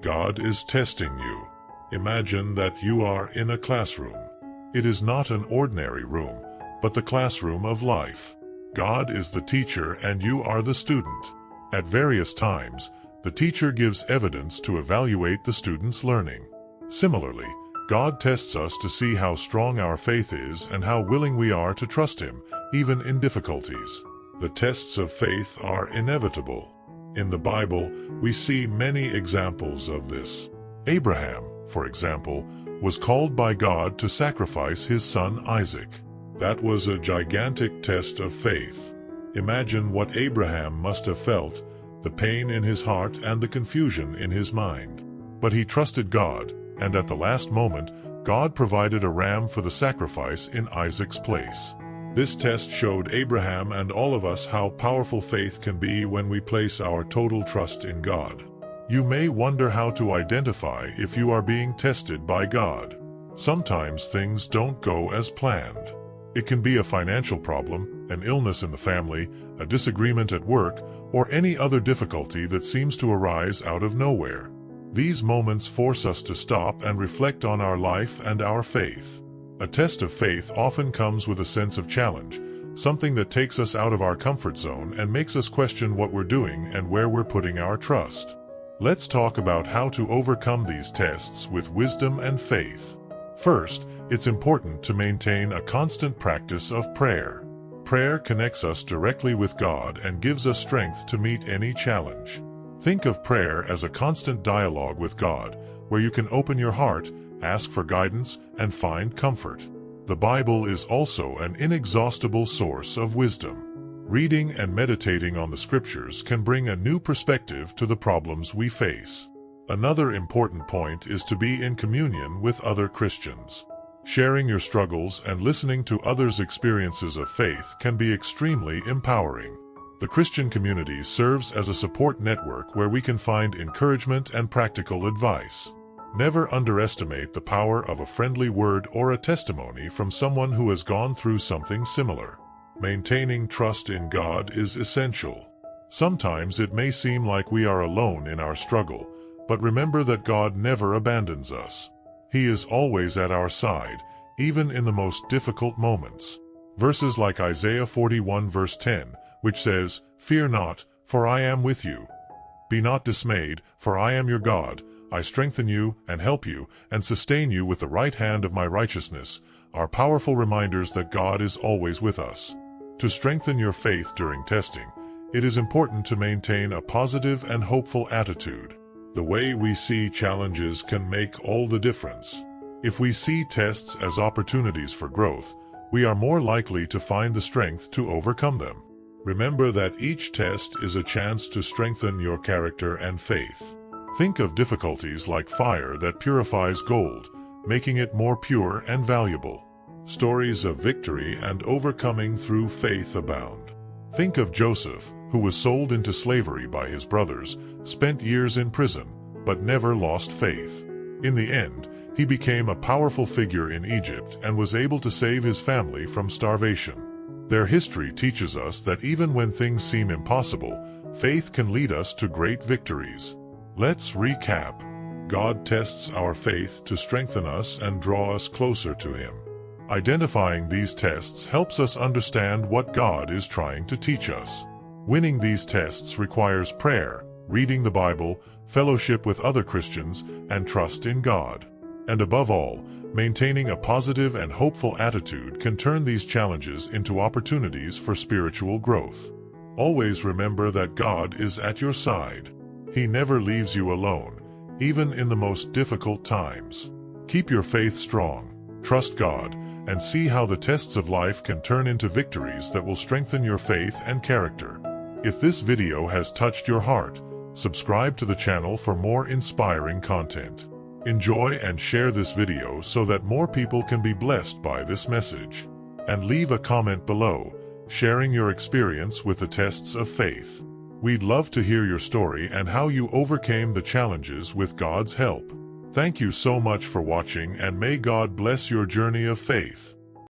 God is testing you. Imagine that you are in a classroom. It is not an ordinary room, but the classroom of life. God is the teacher and you are the student. At various times, the teacher gives evidence to evaluate the student's learning. Similarly, God tests us to see how strong our faith is and how willing we are to trust Him, even in difficulties. The tests of faith are inevitable. In the Bible, we see many examples of this. Abraham, for example, was called by God to sacrifice his son Isaac. That was a gigantic test of faith. Imagine what Abraham must have felt, the pain in his heart and the confusion in his mind. But he trusted God, and at the last moment, God provided a ram for the sacrifice in Isaac's place. This test showed Abraham and all of us how powerful faith can be when we place our total trust in God. You may wonder how to identify if you are being tested by God. Sometimes things don't go as planned. It can be a financial problem, an illness in the family, a disagreement at work, or any other difficulty that seems to arise out of nowhere. These moments force us to stop and reflect on our life and our faith. A test of faith often comes with a sense of challenge, something that takes us out of our comfort zone and makes us question what we're doing and where we're putting our trust. Let's talk about how to overcome these tests with wisdom and faith. First, it's important to maintain a constant practice of prayer. Prayer connects us directly with God and gives us strength to meet any challenge. Think of prayer as a constant dialogue with God, where you can open your heart, ask for guidance, and find comfort. The Bible is also an inexhaustible source of wisdom. Reading and meditating on the Scriptures can bring a new perspective to the problems we face. Another important point is to be in communion with other Christians. Sharing your struggles and listening to others' experiences of faith can be extremely empowering. The Christian community serves as a support network where we can find encouragement and practical advice. Never underestimate the power of a friendly word or a testimony from someone who has gone through something similar. Maintaining trust in God is essential. Sometimes it may seem like we are alone in our struggle, but remember that God never abandons us. He is always at our side, even in the most difficult moments. Verses like Isaiah 41 verse 10, which says, "Fear not, for I am with you. Be not dismayed, for I am your God. I strengthen you and help you and sustain you with the right hand of my righteousness," are powerful reminders that God is always with us. To strengthen your faith during testing, it is important to maintain a positive and hopeful attitude. The way we see challenges can make all the difference. If we see tests as opportunities for growth, we are more likely to find the strength to overcome them. Remember that each test is a chance to strengthen your character and faith. Think of difficulties like fire that purifies gold, making it more pure and valuable. Stories of victory and overcoming through faith abound. Think of Joseph, who was sold into slavery by his brothers, spent years in prison, but never lost faith. In the end, he became a powerful figure in Egypt and was able to save his family from starvation. Their history teaches us that even when things seem impossible, faith can lead us to great victories. Let's recap. God tests our faith to strengthen us and draw us closer to Him. Identifying these tests helps us understand what God is trying to teach us. Winning these tests requires prayer, reading the Bible, fellowship with other Christians, and trust in God. And above all, maintaining a positive and hopeful attitude can turn these challenges into opportunities for spiritual growth. Always remember that God is at your side. He never leaves you alone, even in the most difficult times. Keep your faith strong, trust God, and see how the tests of life can turn into victories that will strengthen your faith and character. If this video has touched your heart, subscribe to the channel for more inspiring content. Enjoy and share this video so that more people can be blessed by this message. And leave a comment below, sharing your experience with the tests of faith. We'd love to hear your story and how you overcame the challenges with God's help. Thank you so much for watching, and may God bless your journey of faith.